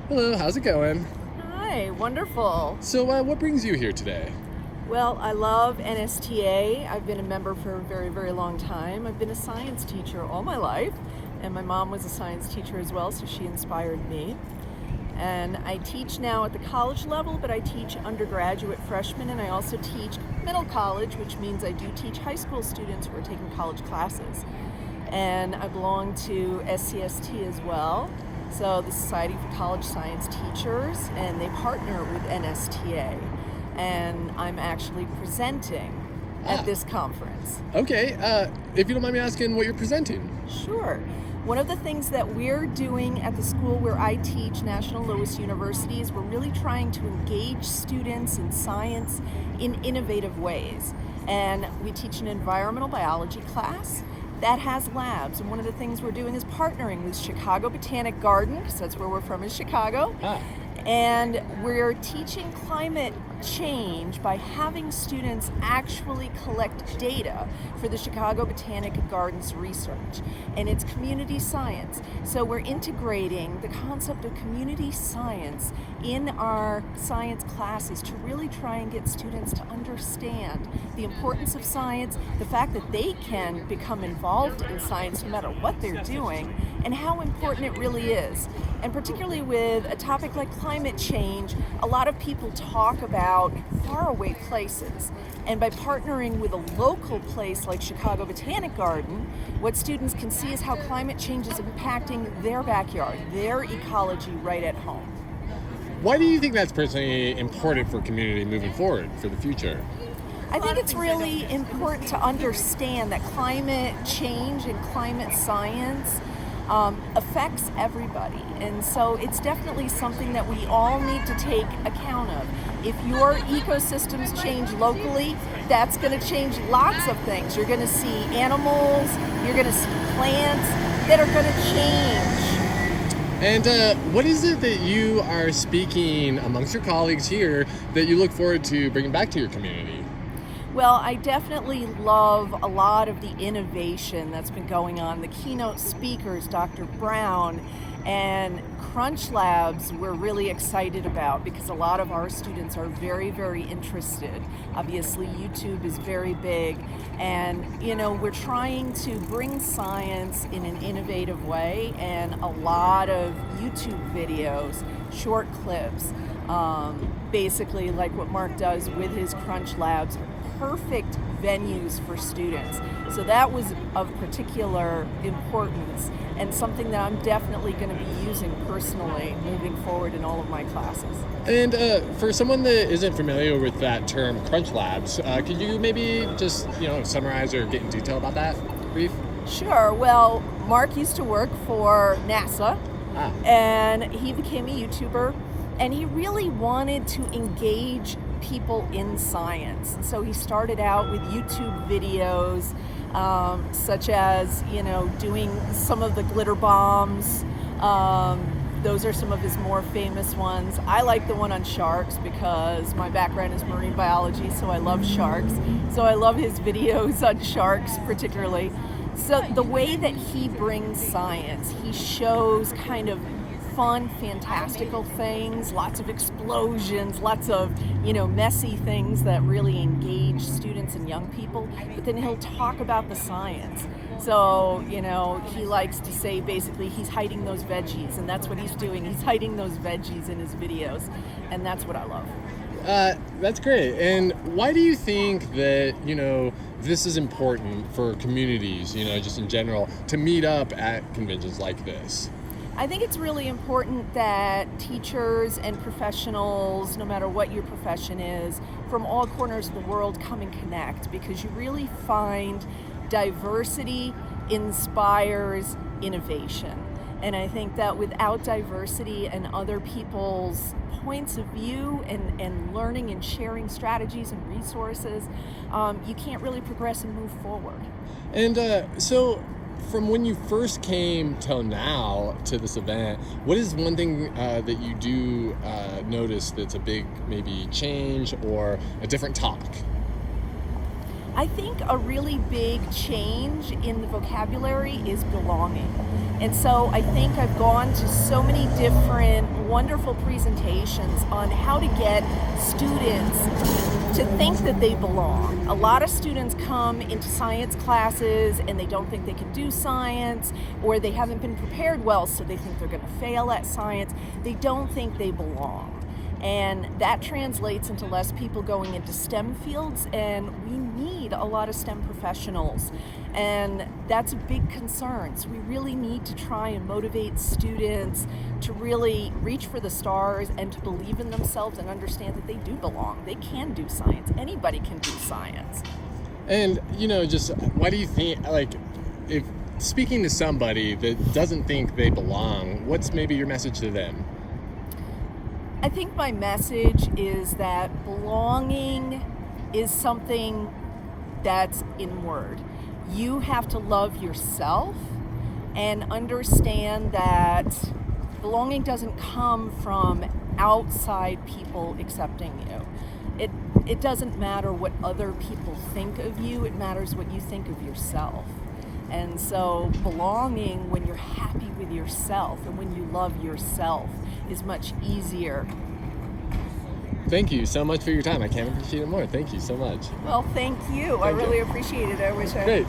Hello, how's it going? Hi, wonderful. So, what brings you here today? Well, I love nsta. I've been a member for a very, very long time. I've been a science teacher all my life, and my mom was a science teacher as well, so she inspired me. And I teach now at the college level, but I teach undergraduate freshmen, and I also teach middle college, which means I do teach high school students who are taking college classes. And I belong to SCST as well, so the Society for College Science Teachers, and they partner with NSTA. And I'm actually presenting Ah, at this conference. okay. If you don't mind me asking what you're presenting. Sure. One of the things that we're doing at the school where I teach, National Louis University, is we're really trying to engage students in science in innovative ways. And we teach an environmental biology class that has labs. And one of the things we're doing is partnering with Chicago Botanic Garden, because that's where we're from, is Chicago. Ah, And we're teaching climate change by having students actually collect data for the Chicago Botanic Gardens research. And it's community science. So we're integrating the concept of community science in our science classes to really try and get students to understand the importance of science, the fact that they can become involved in science no matter what they're doing, and how important it really is. And particularly with a topic like climate change, a lot of people talk about faraway places. And by partnering with a local place like Chicago Botanic Garden, what students can see is how climate change is impacting their backyard, their ecology right at home. why do you think that's personally important for community moving forward for the future? I think it's really important to understand that climate change and climate science affects everybody. And so it's definitely something that we all need to take account of. If your ecosystems change locally, that's going to change lots of things. You're going to see animals, you're going to see plants that are going to change. And what is it that you are speaking amongst your colleagues here that you look forward to bringing back to your community? Well, I definitely love a lot of the innovation that's been going on. The keynote speakers, Dr. Brown and Crunch Labs, we're really excited about because a lot of our students are very, very interested. Obviously, YouTube is very big, and we're trying to bring science in an innovative way, and a lot of YouTube videos, short clips, basically like what Mark does with his Crunch Labs, perfect venues for students. So that was of particular importance and something that I'm definitely going to be using personally moving forward in all of my classes. And for someone that isn't familiar with that term, Crunch Labs, could you maybe just summarize or get in detail about that, brief? Sure. Well, Mark used to work for NASA, Ah, and he became a YouTuber, and he really wanted to engage people in science. So he started out with YouTube videos, such as doing some of the glitter bombs. Those are some of his more famous ones. I like the one on sharks because my background is marine biology, so I love sharks. So I love his videos on sharks particularly. So the way that he brings science, he shows kind of fun, fantastical things, lots of explosions, lots of, messy things that really engage students and young people. But then he'll talk about the science. So, he likes to say basically he's hiding those veggies, and that's what he's doing. He's hiding those veggies in his videos, and that's what I love. that's great. And why do you think that, this is important for communities, just in general, to meet up at conventions like this? I think it's really important that teachers and professionals, no matter what your profession is, from all corners of the world come and connect, because you really find diversity inspires innovation. And I think that without diversity and other people's points of view and learning and sharing strategies and resources, you can't really progress and move forward. And so, from when you first came till now to this event, what is one thing that you do notice that's a big maybe change or a different topic? I think a really big change in the vocabulary is belonging. And so I think I've gone to so many different wonderful presentations on how to get students to think that they belong. A lot of students come into science classes and they don't think they can do science, or they haven't been prepared well, so they think they're going to fail at science. They don't think they belong. And that translates into less people going into STEM fields, and we need a lot of STEM professionals. And that's a big concern. So we really need to try and motivate students to really reach for the stars and to believe in themselves and understand that they do belong. They can do science. Anybody can do science. And, just why do you think, if speaking to somebody that doesn't think they belong, what's maybe your message to them? I think my message is that belonging is something that's inward. You have to love yourself and understand that belonging doesn't come from outside people accepting you. It doesn't matter what other people think of you, it matters what you think of yourself. And so belonging, when you're happy with yourself and when you love yourself, is much easier. Thank you so much for your time. I can't appreciate it more. Thank you so much. Well, thank you. I really appreciate it. I wish I Great.